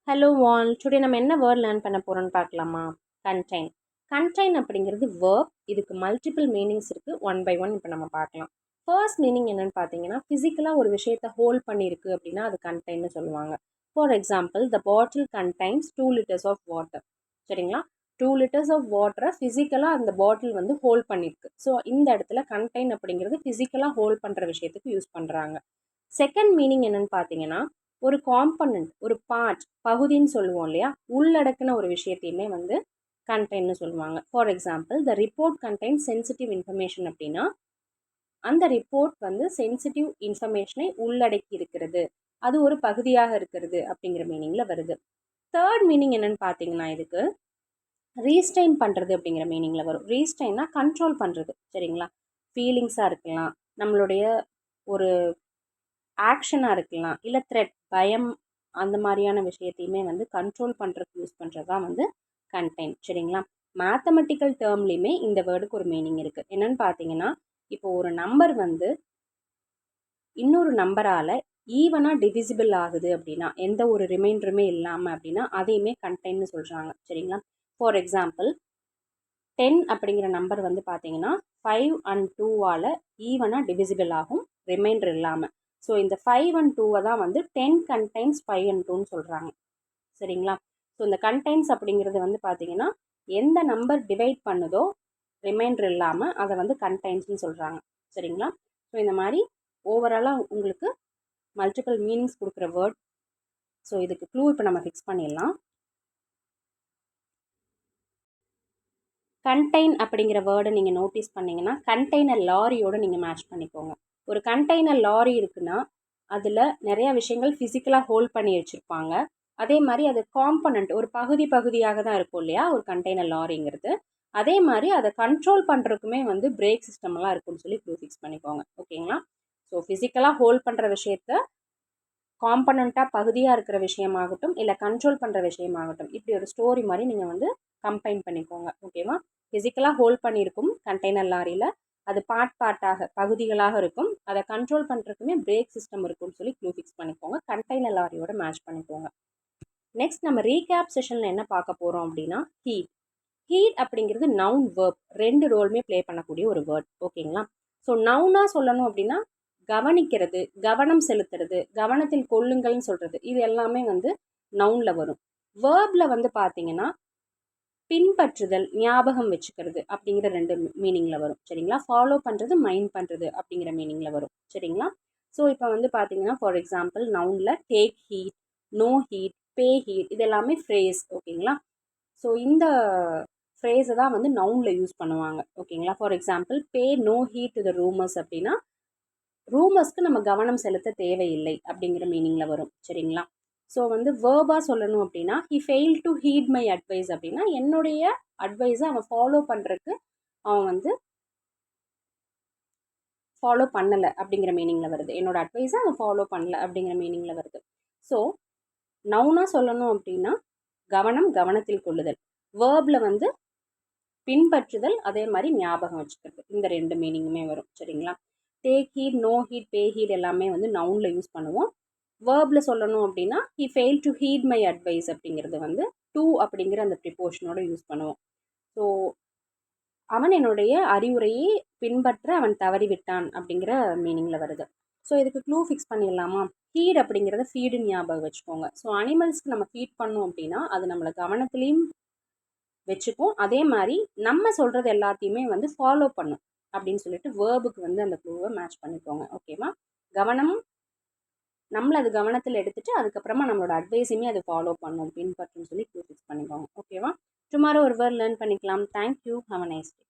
Hello all, today நம்ம என்ன word learn பண்ண போகிறோம்னு பார்க்கலாமா? கண்டெயின். கண்டெயின் அப்படிங்கிறது வேர்ப். இதுக்கு மல்டிபிள் மீனிங்ஸ் இருக்குது. ஒன் பை ஒன் இப்போ நம்ம பார்க்கலாம். ஃபர்ஸ்ட் மீனிங் என்னென்னு பார்த்தீங்கன்னா, ஃபிசிக்கலாக ஒரு விஷயத்தை ஹோல்ட் பண்ணியிருக்கு அப்படின்னா அது கண்டெயின்னு சொல்லுவாங்க. For example, the bottle contains 2 liters of water. சரிங்களா? 2 liters ஆஃப் வாட்டரை ஃபிசிக்கலாக அந்த பாட்டில் வந்து ஹோல்ட் பண்ணியிருக்கு. ஸோ இந்த இடத்துல கண்டெயின் அப்படிங்கிறது ஃபிசிக்கலாக ஹோல்ட் பண்ணுற விஷயத்துக்கு யூஸ் பண்ணுறாங்க. செகண்ட் மீனிங் என்னென்னு பார்த்தீங்கன்னா, ஒரு காம்பனண்ட், ஒரு பார்ட், பகுதின்னு சொல்லுவோம் இல்லையா, உள்ளடக்கின ஒரு விஷயத்தையுமே வந்து கண்டெயின்னு சொல்லுவாங்க. For example, the report contain sensitive information அப்படின்னா அந்த ரிப்போர்ட் வந்து சென்சிட்டிவ் இன்ஃபர்மேஷனை உள்ளடக்கி இருக்கிறது, அது ஒரு பகுதியாக இருக்கிறது அப்படிங்கிற மீனிங்கில் வருது. தேர்ட் மீனிங் என்னென்னு பார்த்தீங்கன்னா, இதுக்கு ரீஸ்டைன் பண்ணுறது அப்படிங்கிற மீனிங்கில் வரும். ரீஸ்டைன்னா கண்ட்ரோல் பண்ணுறது. சரிங்களா? ஃபீலிங்ஸாக இருக்கலாம், நம்மளுடைய ஒரு ஆக்ஷனாக இருக்கலாம், இல்லை த்ரெட், பயம், அந்த மாதிரியான விஷயத்தையுமே வந்து கண்ட்ரோல் பண்ணுறதுக்கு யூஸ் பண்ணுறது தான் வந்து கண்டெயின். சரிங்களா? மேத்தமெட்டிக்கல் டேர்ம்லேயுமே இந்த வேர்டுக்கு ஒரு மீனிங் இருக்குது. என்னென்னு பார்த்தீங்கன்னா, இப்போ ஒரு நம்பர் வந்து இன்னொரு நம்பரால் ஈவனாக டிவிசிபிள் ஆகுது அப்படின்னா, எந்த ஒரு ரிமைண்டருமே இல்லாமல் அப்படின்னா அதையுமே கண்டெயின்னு சொல்கிறாங்க. சரிங்களா? ஃபார் எக்ஸாம்பிள், 10 அப்படிங்கிற நம்பர் வந்து பார்த்தீங்கன்னா 5 and 2வால் ஈவனாக டிவிசிபிள் ஆகும், ரிமைண்டர் இல்லாமல். ஸோ இந்த 5 and 2 தான் வந்து 10 contains 5 and 2ன்னு சொல்கிறாங்க. சரிங்களா? ஸோ இந்த கண்டெயின்ஸ் அப்படிங்கிறது வந்து பார்த்தீங்கன்னா, எந்த நம்பர் டிவைட் பண்ணுதோ ரிமைண்டர் இல்லாமல் அதை வந்து கண்டெயின்ஸ்னு சொல்கிறாங்க. சரிங்களா? ஸோ இந்த மாதிரி ஓவராலாக உங்களுக்கு மல்டிபிள் மீனிங்ஸ் கொடுக்குற வேர்ட். ஸோ இதுக்கு க்ளூ இப்போ நம்ம ஃபிக்ஸ் பண்ணிடலாம். கண்டெயின் அப்படிங்கிற வேர்டை நீங்கள் நோட்டீஸ் பண்ணிங்கன்னா, கண்டெய்னர் லாரியோடு நீங்கள் மேட்ச் பண்ணிக்கோங்க. ஒரு கண்டெய்னர் லாரி இருக்குன்னா அதில் நிறையா விஷயங்கள் ஃபிசிக்கலாக ஹோல்ட் பண்ணி வச்சுருப்பாங்க. அதே மாதிரி அது காம்பனண்ட், ஒரு பகுதியாக தான் இருக்கும் இல்லையா ஒரு கண்டெய்னர் லாரிங்கிறது. அதே மாதிரி அதை கண்ட்ரோல் பண்ணுறதுக்குமே வந்து பிரேக் சிஸ்டம்லாம் இருக்குன்னு சொல்லி க்ளூ ஃபிக்ஸ் பண்ணிக்கோங்க. ஓகேங்களா? ஸோ ஃபிசிக்கலாக ஹோல்ட் பண்ணுற விஷயத்த காம்பனண்ட்டாக பகுதியாக இருக்கிற விஷயமாகட்டும், இல்லை கண்ட்ரோல் பண்ணுற விஷயமாகட்டும், இப்படி ஒரு ஸ்டோரி மாதிரி நீங்கள் வந்து கம்பைன் பண்ணிக்கோங்க. ஓகேவா? ஃபிசிக்கலாக ஹோல்ட் பண்ணியிருக்கும் கண்டெய்னர் லாரியில், அது பார்ட்டாக பகுதிகளாக இருக்கும், அதை கண்ட்ரோல் பண்ணுறதுக்குமே பிரேக் சிஸ்டம் இருக்குன்னு சொல்லி க்ளூ ஃபிக்ஸ் பண்ணிக்கோங்க. கண்டெய்னர் லாரியோட மேட்ச் பண்ணிக்கோங்க. நெக்ஸ்ட் நம்ம ரீகேப் செஷனில் என்ன பார்க்க போகிறோம் அப்படின்னா, ஹீட். ஹீட் அப்படிங்கிறது நவுன் வேர்ப், ரெண்டு ரோலுமே ப்ளே பண்ணக்கூடிய ஒரு வேர்ட். ஓகேங்களா? ஸோ நவுனாக சொல்லணும் அப்படின்னா கவனிக்கிறது, கவனம் செலுத்துறது, கவனத்தில் கொள்ளுங்கள்னு சொல்கிறது, இது எல்லாமே வந்து நவுனில் வரும். வேர்பில் வந்து பார்த்தீங்கன்னா பின்பற்றுதல், ஞாபகம் வச்சுக்கிறது அப்படிங்கிற ரெண்டு மீனிங்கில் வரும். சரிங்களா? ஃபாலோ பண்ணுறது, மைண்ட் பண்ணுறது அப்படிங்கிற மீனிங்கில் வரும். சரிங்களா? ஸோ இப்போ வந்து பார்த்தீங்கன்னா, ஃபார் எக்ஸாம்பிள் நவுனில் take heat, no heat, pay heat, இது எல்லாமே ஃப்ரேஸ். ஓகேங்களா? ஸோ இந்த ஃப்ரேஸை தான் வந்து நவுனில் யூஸ் பண்ணுவாங்க. ஓகேங்களா? For example, pay no heed to the rumours அப்படின்னா ரூமர்ஸ்க்கு நம்ம கவனம் செலுத்த தேவையில்லை அப்படிங்கிற மீனிங்கில் வரும். சரிங்களா? ஸோ வந்து வேர்பாக சொல்லணும் அப்படின்னா, he fail to heat my advice அப்படின்னா என்னுடைய அட்வைஸை அவன் ஃபாலோ பண்ணுறதுக்கு அவன் வந்து ஃபாலோ பண்ணலை அப்படிங்கிற மீனிங்கில் வருது. என்னோட அட்வைஸை அவன் ஃபாலோ பண்ணலை அப்படிங்கிற மீனிங்கில் வருது. ஸோ நவுனாக சொல்லணும் அப்படின்னா கவனம், கவனத்தில் கொள்ளுதல். வேர்பில் வந்து பின்பற்றுதல், அதே மாதிரி ஞாபகம் வச்சுக்கிறது, இந்த ரெண்டு மீனிங்குமே வரும். சரிங்களா? Take heat, no heat, pay heat எல்லாமே வந்து நவுனில் யூஸ் பண்ணுவோம். வேர்பில் சொல்லணும் அப்படின்னா he fail to heat my advice அப்படிங்கிறது வந்து டு அப்படிங்கிற அந்த ப்ரிப்போஷனோட யூஸ் பண்ணுவோம். ஸோ அவன் என்னுடைய அறிவுரையை பின்பற்ற அவன் தவறிவிட்டான் அப்படிங்கிற மீனிங்கில் வருது. ஸோ இதுக்கு க்ளூ ஃபிக்ஸ் பண்ணிடலாமா? ஃபீட் அப்படிங்கிறத ஃபீடுன்னு ஞாபகம் வச்சுக்கோங்க. ஸோ அனிமல்ஸ்க்கு நம்ம ஃபீட் பண்ணோம் அப்படின்னா அது நம்மளை கவனத்துலேயும் வச்சுக்கும், அதே மாதிரி நம்ம சொல்கிறது எல்லாத்தையுமே வந்து ஃபாலோ பண்ணும் அப்படின்னு சொல்லிட்டு வேர்புக்கு வந்து அந்த க்ளூவை மேட்ச் பண்ணிக்கோங்க. ஓகேவா? கவனம், நம்மளை அது கவனத்தில் எடுத்துகிட்டு அதுக்கப்புறமா நம்மளோட அட்வைஸையுமே அது ஃபாலோ பண்ணும், பின்பற்றுன்னு சொல்லி க்ளூ ஃபிக்ஸ் பண்ணிக்கோங்க. ஓகேவா? டுமாரோ ஒரு வேர்ட் லேர்ன் பண்ணிக்கலாம். Thank you. Have a nice day.